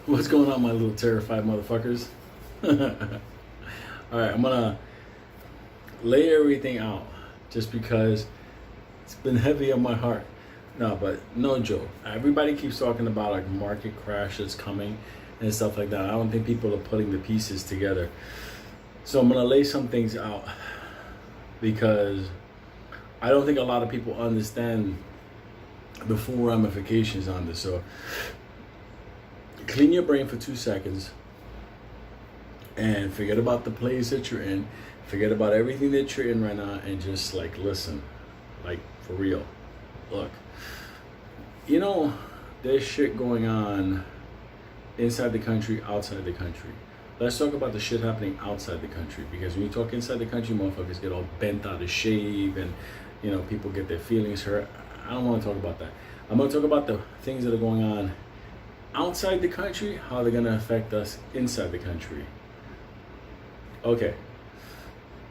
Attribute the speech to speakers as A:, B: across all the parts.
A: What's going on, my little terrified motherfuckers? Alright, I'm gonna lay everything out just because it's been heavy on my heart. No, but no joke. Everybody keeps talking about like market crash that's coming and stuff like that. I don't think people are putting the pieces together. So I'm gonna lay some things out because I don't think a lot of people understand the full ramifications on this. So clean your brain for 2 seconds and forget about the place that you're in. Forget about everything that you're in right now and just like listen, like for real. Look, you know, there's shit going on inside the country, outside the country. Let's talk about the shit happening outside the country, because when you talk inside the country, motherfuckers get all bent out of shape and, you know, people get their feelings hurt. I don't want to talk about that. I'm going to talk about the things that are going on outside the country, how they're going to affect us inside the country. Okay.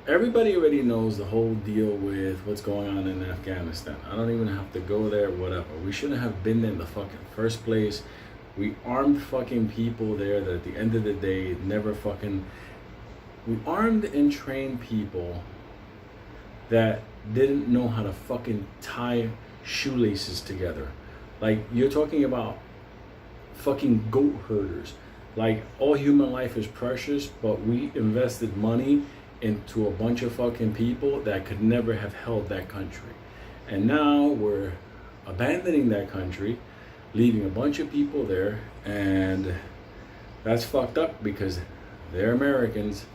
A: Everybody already knows the whole deal with what's going on in Afghanistan. I don't even have to go there, whatever. We shouldn't have been there in the fucking first place. We armed fucking people there that at the end of the day never fucking... We armed and trained people that didn't know how to fucking tie shoelaces together. Like, you're talking about fucking goat herders. Like, all human life is precious, but we invested money into a bunch of fucking people that could never have held that country. And now we're abandoning that country, leaving a bunch of people there, and that's fucked up because they're Americans.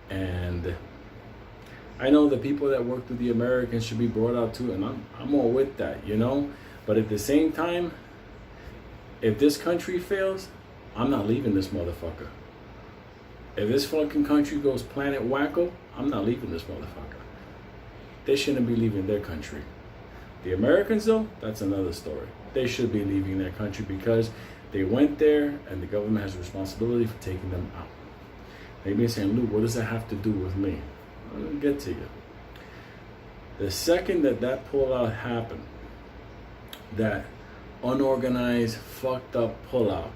A: And I know the people that work with the Americans should be brought out too, and I'm all with that, you know? But at the same time, if this country fails, I'm not leaving this motherfucker. If this fucking country goes planet wacko, I'm not leaving this motherfucker. They shouldn't be leaving their country. The Americans though, that's another story. They should be leaving their country because they went there and the government has a responsibility for taking them out. They may be saying, Luke, what does that have to do with me? I'm gonna get to you. The second that pullout happened, that unorganized, fucked up pullout,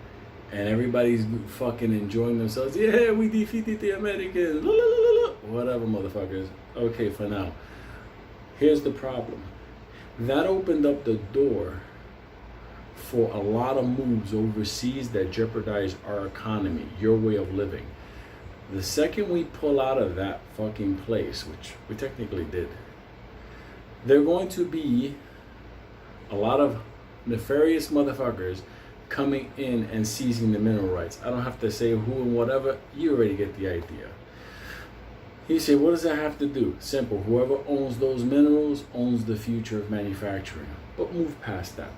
A: and everybody's fucking enjoying themselves. Yeah, we defeated the Americans. Whatever, motherfuckers. Okay, for now. Here's the problem. That opened up the door for a lot of moves overseas that jeopardize our economy, your way of living. The second we pull out of that fucking place, which we technically did, there are going to be a lot of nefarious motherfuckers coming in and seizing the mineral rights. I don't have to say who and whatever. You already get the idea. He said, what does that have to do? Simple. Whoever owns those minerals owns the future of manufacturing. But move past that.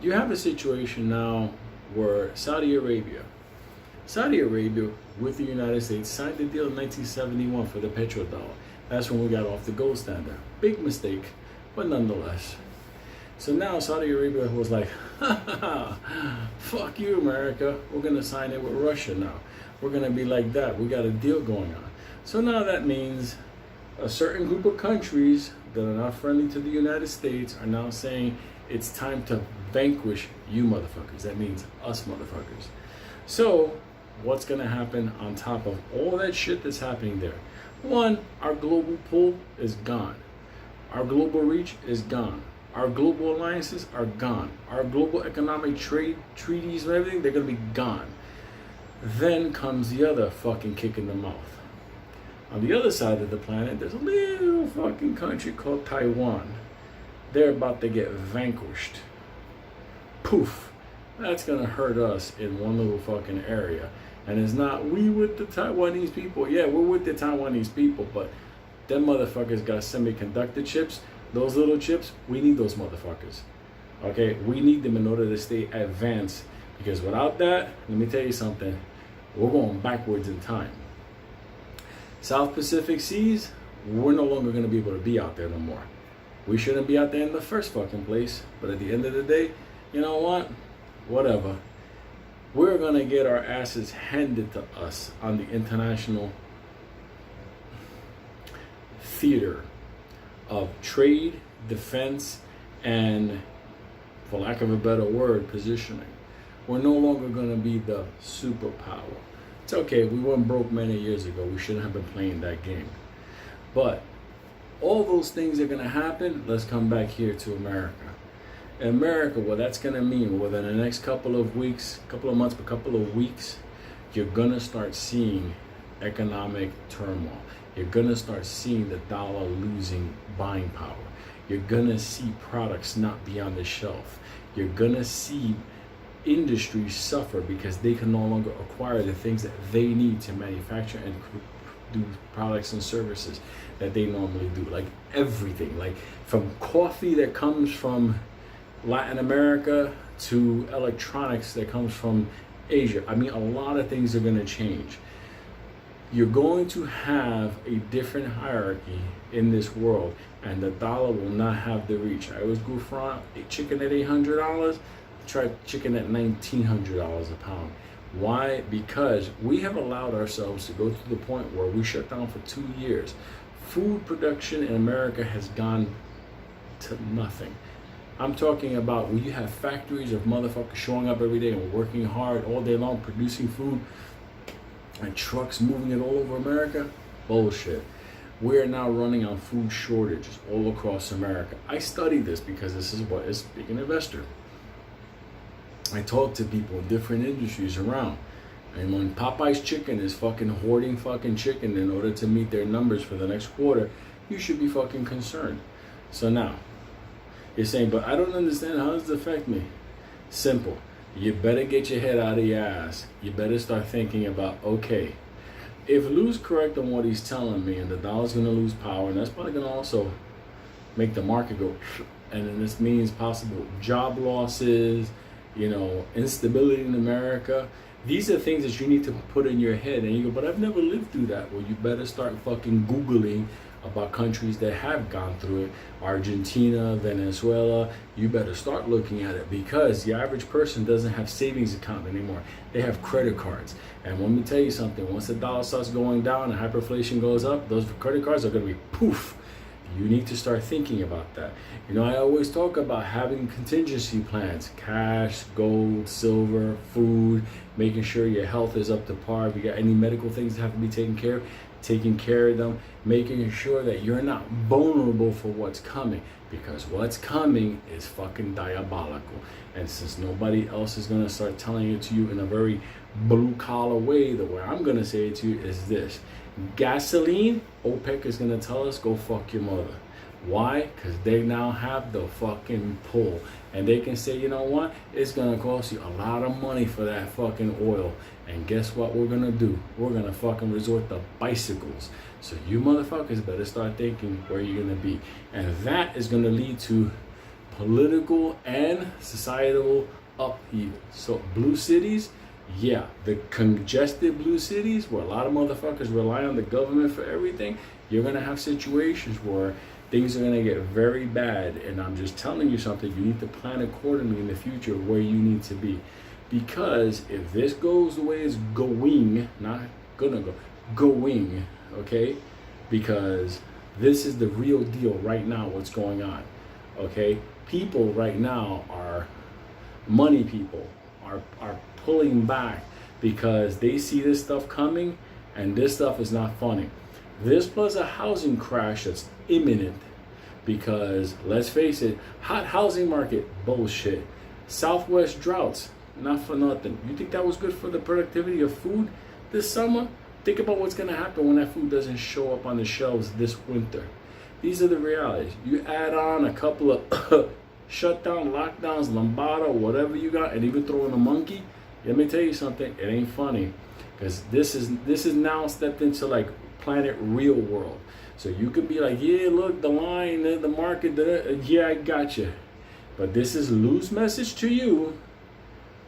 A: You have a situation now where Saudi Arabia with the United States signed the deal in 1971 for the petrodollar. That's when we got off the gold standard. Big mistake, but nonetheless. So now Saudi Arabia was like, fuck you, America. We're going to sign it with Russia now. We're going to be like that. We got a deal going on. So now that means a certain group of countries that are not friendly to the United States are now saying it's time to vanquish you motherfuckers. That means us motherfuckers. So what's going to happen on top of all that shit that's happening there? One, our global pull is gone. Our global reach is gone. Our global alliances are gone. Our global economic trade treaties and everything, they're going to be gone. Then comes the other fucking kick in the mouth. On the other side of the planet, there's a little fucking country called Taiwan. They're about to get vanquished. Poof. That's going to hurt us in one little fucking area. And it's not, we with the Taiwanese people. Yeah, we're with the Taiwanese people, but them motherfuckers got semiconductor chips. Those little chips, we need those motherfuckers. Okay, we need them in order to stay advanced. Because without that, let me tell you something, we're going backwards in time. South Pacific Seas, we're no longer going to be able to be out there no more. We shouldn't be out there in the first fucking place. But at the end of the day, you know what? Whatever. We're going to get our asses handed to us on the international theater of trade, defense, and, for lack of a better word, positioning. We're no longer going to be the superpower. It's okay, we weren't broke many years ago. We shouldn't have been playing that game. But all those things are going to happen. Let's come back here to America. In America, what that's going to mean, within the next couple of weeks, couple of months, but couple of weeks, you're going to start seeing economic turmoil. You're going to start seeing the dollar losing buying power. You're going to see products not be on the shelf. You're going to see industries suffer because they can no longer acquire the things that they need to manufacture and do products and services that they normally do. Like everything, like from coffee that comes from Latin America to electronics that comes from Asia. I mean, a lot of things are going to change. You're going to have a different hierarchy in this world, and the dollar will not have the reach. I always go for a chicken at $800, try chicken at $1,900 a pound. Why? Because we have allowed ourselves to go to the point where we shut down for 2 years. Food production in America has gone to nothing. I'm talking about when you have factories of motherfuckers showing up every day and working hard all day long producing food and trucks moving it all over America. Bullshit. We're now running on food shortages all across America. I study this because this is what is being an investor. I talk to people in different industries around. And when Popeye's Chicken is fucking hoarding fucking chicken in order to meet their numbers for the next quarter, you should be fucking concerned. So now, you're saying, but I don't understand, how does it affect me? Simple. You better get your head out of your ass. You better start thinking about, okay, if Lou's correct on what he's telling me and the dollar's going to lose power, and that's probably going to also make the market go, and then this means possible job losses, you know, instability in America. These are things that you need to put in your head, and you go, but I've never lived through that. Well, you better start fucking Googling about countries that have gone through it. Argentina, Venezuela. You better start looking at it, because the average person doesn't have savings account anymore. They have credit cards. And let me tell you something, once the dollar starts going down and hyperinflation goes up, those credit cards are going to be poof. You need to start thinking about that. You know, I always talk about having contingency plans: cash, gold, silver, food, making sure your health is up to par. If you got any medical things that have to be taken care of, taking care of them, making sure that you're not vulnerable for what's coming, because what's coming is fucking diabolical. And since nobody else is going to start telling it to you in a very blue collar way, the way I'm going to say it to you is this: gasoline, OPEC is going to tell us, go fuck your mother. Why? Because they now have the fucking pull, and they can say, you know what, it's going to cost you a lot of money for that fucking oil. And guess what we're going to do? We're going to fucking resort to bicycles. So you motherfuckers better start thinking where you're going to be. And that is going to lead to political and societal upheaval. So blue cities, yeah, the congested blue cities where a lot of motherfuckers rely on the government for everything, you're going to have situations where things are going to get very bad. And I'm just telling you something, you need to plan accordingly in the future where you need to be. Because if this goes the way it's going, not gonna go, going, okay? Because this is the real deal right now, what's going on, okay? People right now are, money people are pulling back because they see this stuff coming, and this stuff is not funny. This plus a housing crash that's imminent, because let's face it, hot housing market, bullshit. Southwest droughts, not for nothing. You think that was good for the productivity of food this summer? Think about what's going to happen when that food doesn't show up on the shelves this winter. These are the realities. You add on a couple of shutdown, lockdowns, lombardo, whatever you got, and even throw in a monkey. Let me tell you something, it ain't funny, because this is now stepped into like planet real world. So you could be like, yeah, look, the line, the market, yeah, I got you. But this is Lou's message to you.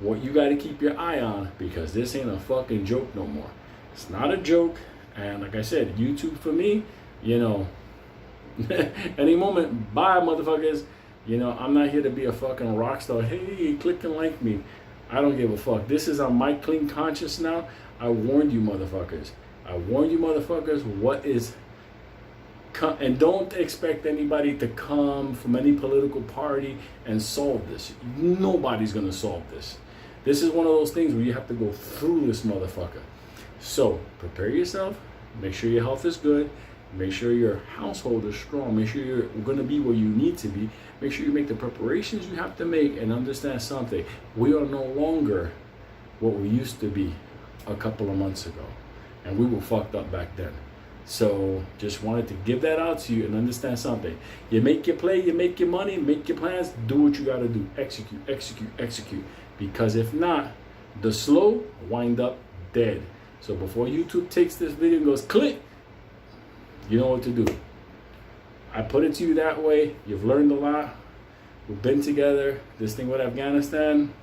A: What you got to keep your eye on, because this ain't a fucking joke no more. It's not a joke. And like I said, YouTube for me, you know, any moment, bye motherfuckers. You know, I'm not here to be a fucking rock star. Hey, click and like me. I don't give a fuck. This is on my clean conscience now. I warned you motherfuckers. I warned you motherfuckers what is, and don't expect anybody to come from any political party and solve this. Nobody's going to solve this. This is one of those things where you have to go through this motherfucker. So prepare yourself. Make sure your health is good. Make sure your household is strong. Make sure you're going to be where you need to be. Make sure you make the preparations you have to make, and understand something. We are no longer what we used to be a couple of months ago. And we were fucked up back then. So just wanted to give that out to you and understand something. You make your play, you make your money, make your plans, do what you got to do. Execute, execute, execute. Because if not, the slow wind up dead. So before YouTube takes this video and goes click, you know what to do. I put it to you that way. You've learned a lot. We've been together. This thing with Afghanistan,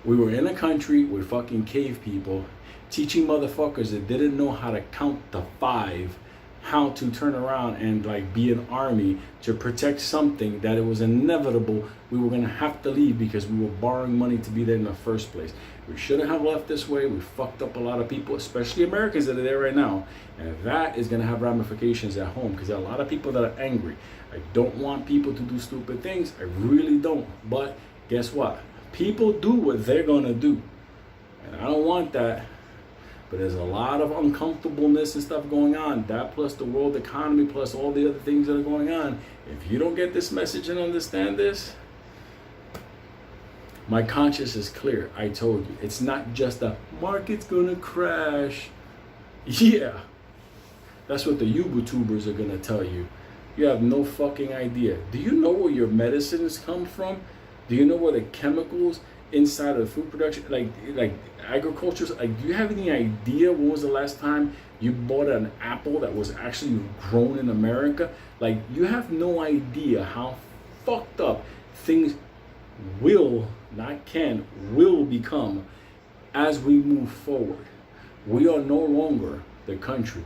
A: we were in a country with fucking cave people teaching motherfuckers that didn't know how to count to 5 how to turn around and like be an army to protect something that it was inevitable we were going to have to leave because we were borrowing money to be there in the first place. We shouldn't have left this way. We fucked up a lot of people, especially Americans that are there right now, and that is going to have ramifications at home because there are a lot of people that are angry. I don't want people to do stupid things. I really don't. But guess what? People do what they're going to do, and I don't want that. But there's a lot of uncomfortableness and stuff going on. That plus the world economy plus all the other things that are going on. If you don't get this message and understand this, my conscience is clear. I told you. It's not just a market's gonna crash. Yeah. That's what the YouTubers are gonna tell you. You have no fucking idea. Do you know where your medicines come from? Do you know where the chemicals inside of food production, like agriculture, like, do you have any idea when was the last time you bought an apple that was actually grown in America? Like, you have no idea how fucked up things will become as we move forward. We are no longer the country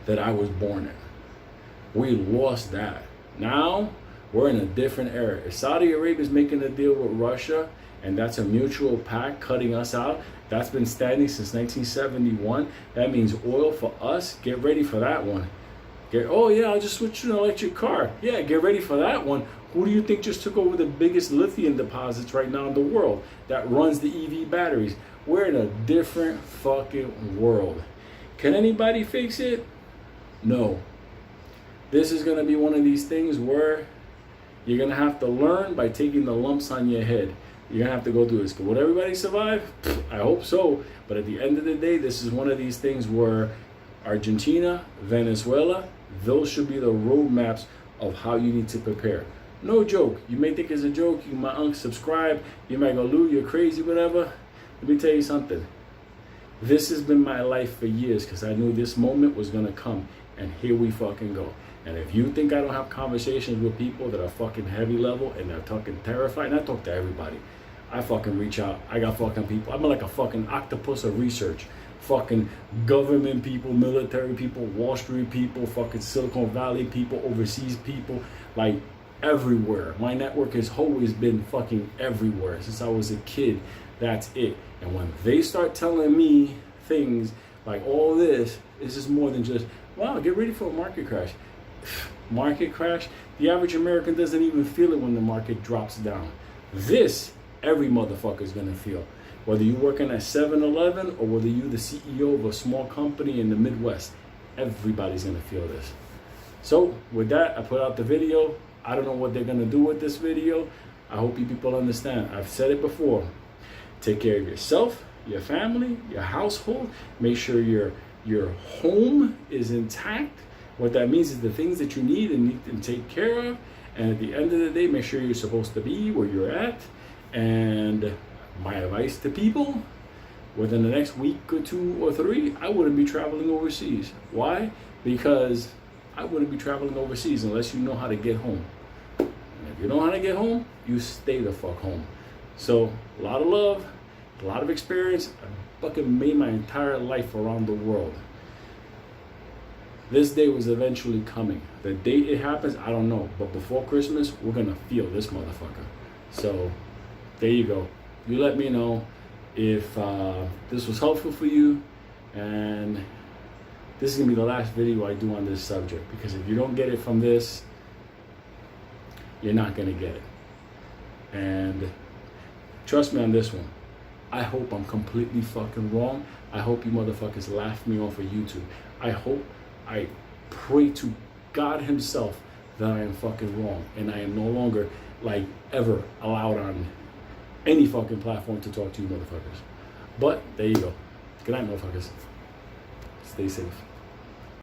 A: that I was born in. We lost that. Now we're in a different era. If Saudi Arabia is making a deal with Russia, and that's a mutual pact cutting us out, that's been standing since 1971. That means oil for us. Get ready for that one. Oh yeah, I'll just switch to an electric car. Yeah, get ready for that one. Who do you think just took over the biggest lithium deposits right now in the world that runs the EV batteries? We're in a different fucking world. Can anybody fix it? No. This is gonna be one of these things where you're gonna have to learn by taking the lumps on your head. You're gonna have to go through this. Will everybody survive? I hope so. But at the end of the day, this is one of these things where Argentina, Venezuela, those should be the roadmaps of how you need to prepare. No joke. You may think it's a joke. You might unsubscribe. You might go, Lou, you're crazy, whatever. Let me tell you something. This has been my life for years because I knew this moment was gonna come. And here we fucking go. And if you think I don't have conversations with people that are fucking heavy level and they're fucking terrified, and I talk to everybody. I fucking reach out. I got fucking people. I'm like a fucking octopus of research. Fucking government people, military people, Wall Street people, fucking Silicon Valley people, overseas people, like everywhere. My network has always been fucking everywhere since I was a kid. That's it. And when they start telling me things like all this is more than just, wow, get ready for a market crash. Market crash? The average American doesn't even feel it when the market drops down. This, every motherfucker is gonna feel. Whether you're working at 7-Eleven or whether you're the CEO of a small company in the Midwest, everybody's gonna feel this. So with that, I put out the video. I don't know what they're gonna do with this video. I hope you people understand. I've said it before. Take care of yourself, your family, your household. Make sure your home is intact. What that means is the things that you need and take care of. And at the end of the day, make sure you're supposed to be where you're at. And my advice to people, within the next week or 2 or 3, I wouldn't be traveling overseas. Why? Because I wouldn't be traveling overseas unless you know how to get home. And if you know how to get home, you stay the fuck home. So a lot of love, a lot of experience. I fucking made my entire life around the world. This day was eventually coming. The date it happens, I don't know. But before Christmas, we're gonna feel this motherfucker. So there you go. You let me know if this was helpful for you. And this is gonna be the last video I do on this subject. Because if you don't get it from this, you're not gonna get it. And trust me on this one. I hope I'm completely fucking wrong. I hope you motherfuckers laugh me off of YouTube. I pray to God himself that I am fucking wrong and I am no longer like ever allowed on any fucking platform to talk to you motherfuckers. But there you go. Good night, motherfuckers. Stay safe.